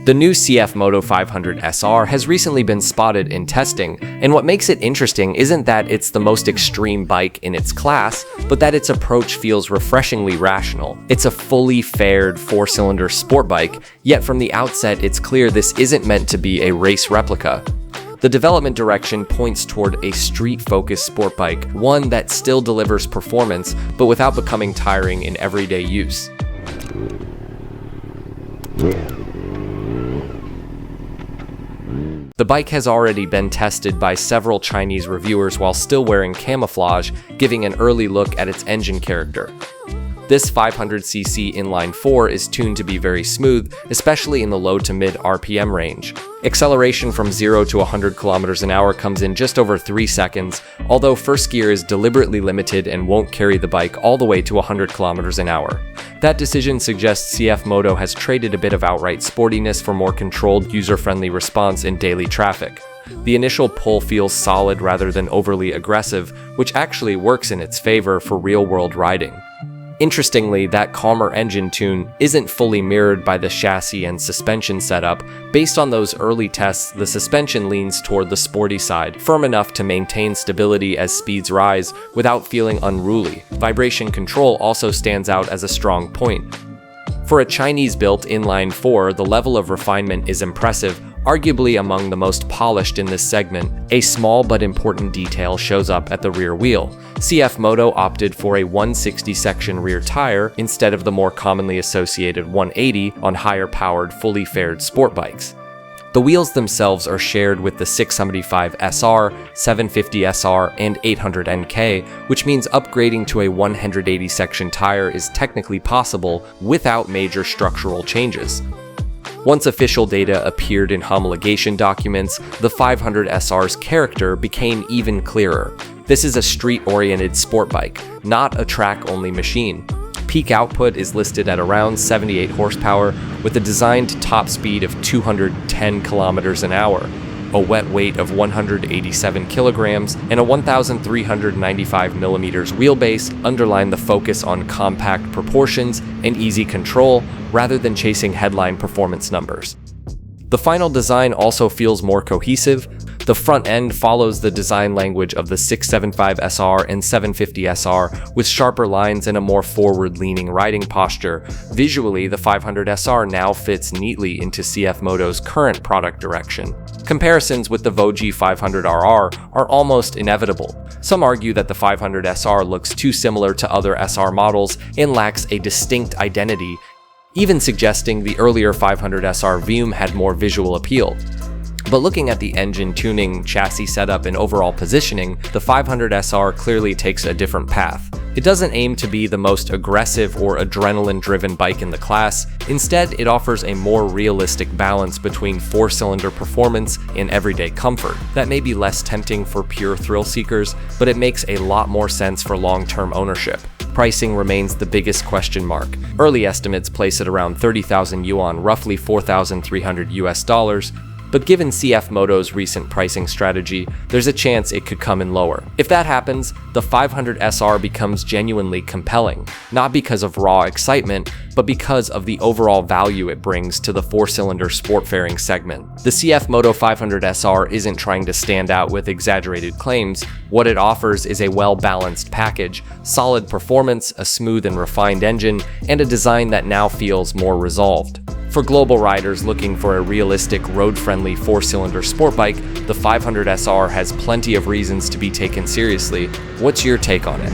The new CFMOTO 500SR has recently been spotted in testing, and what makes it interesting isn't that it's the most extreme bike in its class, but that its approach feels refreshingly rational. It's a fully faired 4-cylinder sport bike, yet from the outset it's clear this isn't meant to be a race replica. The development direction points toward a street-focused sport bike, one that still delivers performance, but without becoming tiring in everyday use. The bike has already been tested by several Chinese reviewers while still wearing camouflage, giving an early look at its engine character. This 500cc inline-four is tuned to be very smooth, especially in the low to mid RPM range. Acceleration from 0 to 100 km/h comes in just over 3 seconds, although first gear is deliberately limited and won't carry the bike all the way to 100 km/h. That decision suggests CFMOTO has traded a bit of outright sportiness for more controlled, user-friendly response in daily traffic. The initial pull feels solid rather than overly aggressive, which actually works in its favor for real-world riding. Interestingly, that calmer engine tune isn't fully mirrored by the chassis and suspension setup. Based on those early tests, the suspension leans toward the sporty side, firm enough to maintain stability as speeds rise without feeling unruly. Vibration control also stands out as a strong point. For a Chinese-built inline-four, the level of refinement is impressive, arguably among the most polished in this segment. A small but important detail shows up at the rear wheel. CFMOTO opted for a 160 section rear tire instead of the more commonly associated 180 on higher-powered, fully faired sport bikes. The wheels themselves are shared with the 675SR, 750SR, and 800NK, which means upgrading to a 180 section tire is technically possible without major structural changes. Once official data appeared in homologation documents, the 500SR's character became even clearer. This is a street-oriented sport bike, not a track-only machine. Peak output is listed at around 78 horsepower, with a designed top speed of 210 km/h, a wet weight of 187 kilograms, and a 1,395mm wheelbase underline the focus on compact proportions and easy control rather than chasing headline performance numbers. The final design also feels more cohesive. The front end follows the design language of the 675SR and 750SR with sharper lines and a more forward-leaning riding posture. Visually, the 500SR now fits neatly into CFMOTO's current product direction. Comparisons with the Voji 500RR are almost inevitable. Some argue that the 500SR looks too similar to other SR models and lacks a distinct identity, even suggesting the earlier 500SR Vume had more visual appeal. But looking at the engine tuning, chassis setup, and overall positioning, the 500SR clearly takes a different path. It doesn't aim to be the most aggressive or adrenaline-driven bike in the class. Instead, it offers a more realistic balance between 4-cylinder performance and everyday comfort. That may be less tempting for pure thrill seekers, but it makes a lot more sense for long-term ownership. Pricing remains the biggest question mark. Early estimates place it around 30,000 yuan, roughly $4,300. But given CFMOTO's recent pricing strategy, there's a chance it could come in lower. If that happens, the 500SR becomes genuinely compelling, not because of raw excitement, but because of the overall value it brings to the 4-cylinder sport fairing segment. The CFMOTO 500SR isn't trying to stand out with exaggerated claims. What it offers is a well-balanced package, solid performance, a smooth and refined engine, and a design that now feels more resolved. For global riders looking for a realistic, road-friendly 4-cylinder sport bike, the 500SR has plenty of reasons to be taken seriously. What's your take on it?